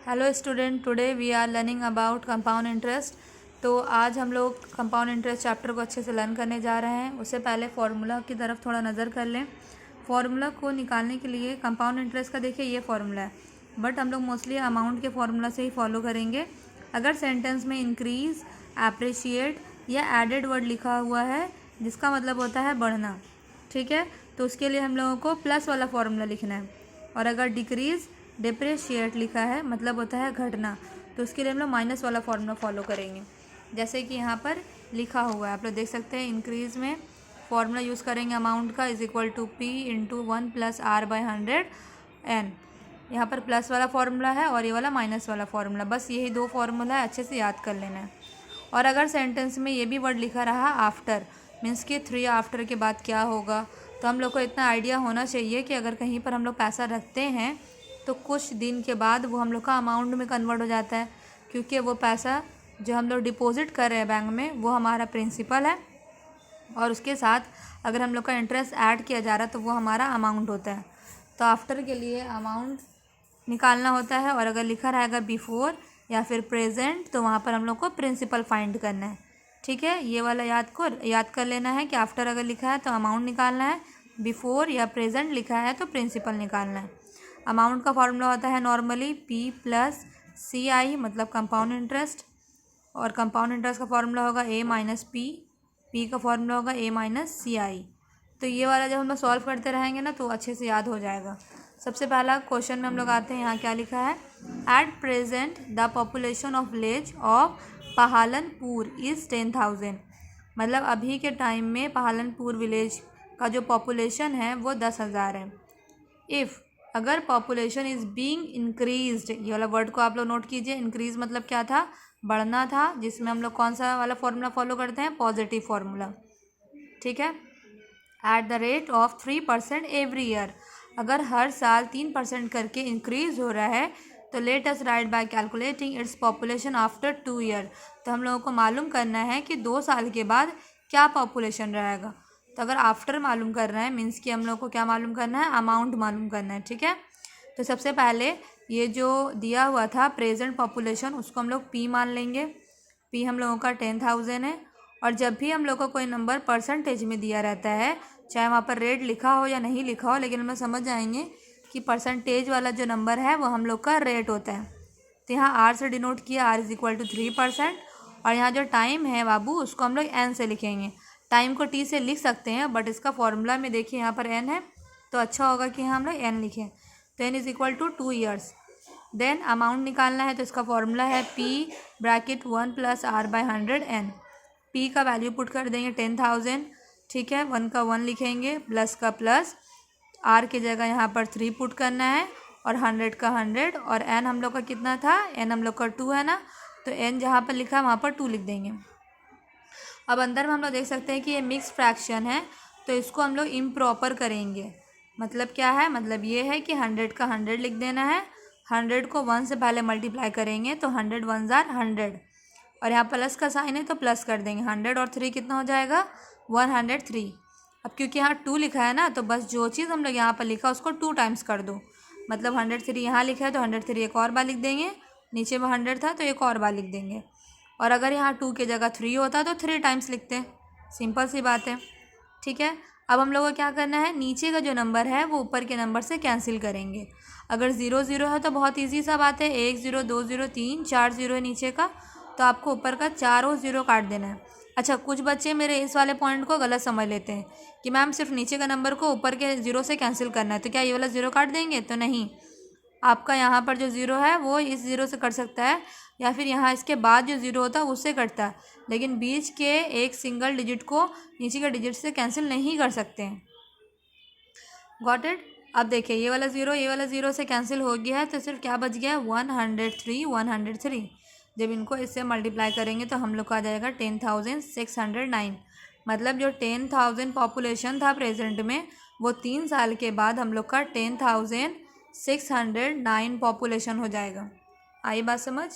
Hello student, today we are learning about compound interest. तो आज हम लोग कंपाउंड इंटरेस्ट चैप्टर को अच्छे से लर्न करने जा रहे हैं। उससे पहले फार्मूला की तरफ थोड़ा नज़र कर लें। फार्मूला को निकालने के लिए कंपाउंड इंटरेस्ट का देखिए ये फार्मूला है, बट हम लोग मोस्टली अमाउंट के फार्मूला से ही फॉलो करेंगे। अगर सेंटेंस में इंक्रीज, अप्रिशिएट या एडेड वर्ड लिखा हुआ है जिसका मतलब होता है बढ़ना, ठीक है, तो उसके लिए हम लोगों को प्लस वाला फार्मूला लिखना है। और अगर डिक्रीज, डिप्रिशिएट लिखा है मतलब होता है घटना, तो उसके लिए हम लोग माइनस वाला फार्मूला फॉलो करेंगे। जैसे कि यहाँ पर लिखा हुआ है, आप लोग देख सकते हैं। इंक्रीज़ में फार्मूला यूज़ करेंगे अमाउंट का, is equal to P into 1 + R/100 N। यहाँ पर प्लस वाला फार्मूला है और ये वाला माइनस वाला फार्मूला, बस यही दो फार्मूला है, अच्छे से याद कर लेना है। और अगर सेंटेंस में ये भी वर्ड लिखा रहा आफ्टर, मीन्स कि 3 आफ्टर के बाद क्या होगा, तो हम लोग को इतना आइडिया होना चाहिए कि अगर कहीं पर हम लोग पैसा रखते हैं तो कुछ दिन के बाद वो हम लोग का अमाउंट में कन्वर्ट हो जाता है, क्योंकि वो पैसा जो हम लोग डिपॉजिट कर रहे हैं बैंक में वो हमारा प्रिंसिपल है, और उसके साथ अगर हम लोग का इंटरेस्ट ऐड किया जा रहा है तो वो हमारा अमाउंट होता है। तो आफ्टर के लिए अमाउंट निकालना होता है, और अगर लिखा रहेगा बिफोर या फिर प्रेजेंट तो वहाँ पर हम लोग को प्रिंसिपल फाइंड करना है, ठीक है। ये वाला याद कर लेना है कि आफ्टर अगर लिखा है तो अमाउंट निकालना है, बिफोर या प्रेजेंट लिखा है तो प्रिंसिपल निकालना है। अमाउंट का फॉर्मूला होता है नॉर्मली P + CI, मतलब कंपाउंड इंटरेस्ट, और कंपाउंड इंटरेस्ट का फॉर्मूला होगा A - P, P का फॉर्मूला होगा A - CI। तो ये वाला जब हम लोग सॉल्व करते रहेंगे ना तो अच्छे से याद हो जाएगा। सबसे पहला क्वेश्चन में हम लोग आते हैं, यहाँ क्या लिखा है, at present the population of village of Palanpur is 10,000। मतलब अभी के टाइम में पालनपुर विलेज का जो पॉपुलेशन है वो 10,000 है। इफ़, अगर पॉपुलेशन इज़ बीइंग इंक्रीज्ड, ये वाला वर्ड को आप लोग नोट कीजिए। इंक्रीज मतलब क्या था, बढ़ना था, जिसमें हम लोग कौन सा वाला फॉर्मूला फॉलो करते हैं, पॉजिटिव फार्मूला, ठीक है। At the rate of 3% every year, अगर हर साल 3% करके इंक्रीज हो रहा है, तो let us right bye calculating its population after 2 year. तो हम लोगों को मालूम करना है कि 2 साल के बाद क्या पॉपुलेशन रहेगा। तो अगर आफ्टर मालूम करना है मीन्स कि हम लोग को क्या मालूम करना है, अमाउंट मालूम करना है, ठीक है। तो सबसे पहले ये जो दिया हुआ था प्रेजेंट पॉपुलेशन, उसको हम लोग P मान लेंगे। P हम लोगों का 10,000 है। और जब भी हम लोग को कोई नंबर परसेंटेज में दिया रहता है, चाहे वहाँ पर रेट लिखा हो या नहीं लिखा हो, लेकिन हम लोग समझ जाएंगे कि परसेंटेज वाला जो नंबर है वो हम लोग का रेट होता है। तो यहाँ R से डिनोट किया, R इज़ इक्वल टू 3%। और यहाँ जो टाइम है बाबू, उसको हम लोग N से लिखेंगे। टाइम को T से लिख सकते हैं, बट इसका फॉर्मूला में देखिए यहाँ पर N है, तो अच्छा होगा कि हम लोग N लिखें। तो N is equal to 2 years. Then amount निकालना है, तो इसका फॉर्मूला है P bracket 1 + R/100 N। P का वैल्यू पुट कर देंगे 10,000, ठीक है। 1 का 1 लिखेंगे, प्लस का प्लस, R की जगह यहाँ पर 3 पुट करना है, और 100 का 100, और N हम लोग का कितना था, N हम लोग का 2 है ना, तो N जहाँ पर लिखा है वहाँ पर 2 लिख देंगे। अब अंदर में हम लोग देख सकते हैं कि ये मिक्स फ्रैक्शन है, तो इसको हम लोग इम्प्रॉपर करेंगे। मतलब क्या है, मतलब ये है कि 100 का 100 लिख देना है, 100 को 1 से पहले मल्टीप्लाई करेंगे तो 100 1 ज़ार 100, और यहाँ प्लस का साइन है तो प्लस कर देंगे। 100 और 3 कितना हो जाएगा, 103। अब क्योंकि यहाँ 2 लिखा है ना, तो बस जो चीज़ हम लोग यहाँ पर लिखा उसको 2 टाइम्स कर दो। मतलब 103 यहाँ लिखा है तो 103 एक और बार लिख देंगे, नीचे में 100 था तो एक और बार लिख देंगे। और अगर यहाँ 2 की जगह 3 होता तो 3 टाइम्स लिखते, सिंपल सी बात है, ठीक है। अब हम लोग को क्या करना है, नीचे का जो नंबर है वो ऊपर के नंबर से कैंसिल करेंगे। अगर 0 0 है तो बहुत ईजी सा बात है, 1 0 2 0 3 4 0 है नीचे का, तो आपको ऊपर का चारों 0 काट देना है। अच्छा, कुछ बच्चे मेरे इस वाले पॉइंट को गलत समझ लेते हैं कि मैम सिर्फ नीचे का नंबर को ऊपर के 0 से कैंसिल करना है, तो क्या ये वाला 0 काट देंगे, तो नहीं। आपका यहाँ पर जो 0 है वो इस 0 से कट सकता है, या फिर यहाँ इसके बाद जो 0 होता है उससे कटता है, लेकिन बीच के एक सिंगल डिजिट को नीचे के डिजिट से कैंसिल नहीं कर सकते हैं। Got it. अब देखिए ये वाला 0 से कैंसिल हो गया है, तो सिर्फ क्या बच गया है, 103। जब इनको इससे मल्टीप्लाई करेंगे तो हम लोग का आ जाएगा 10,609। मतलब जो 10,000 पॉपुलेशन था प्रेजेंट में, वो 3 साल के बाद हम लोग का 10,609 पॉपुलेशन हो जाएगा। आई बात समझ।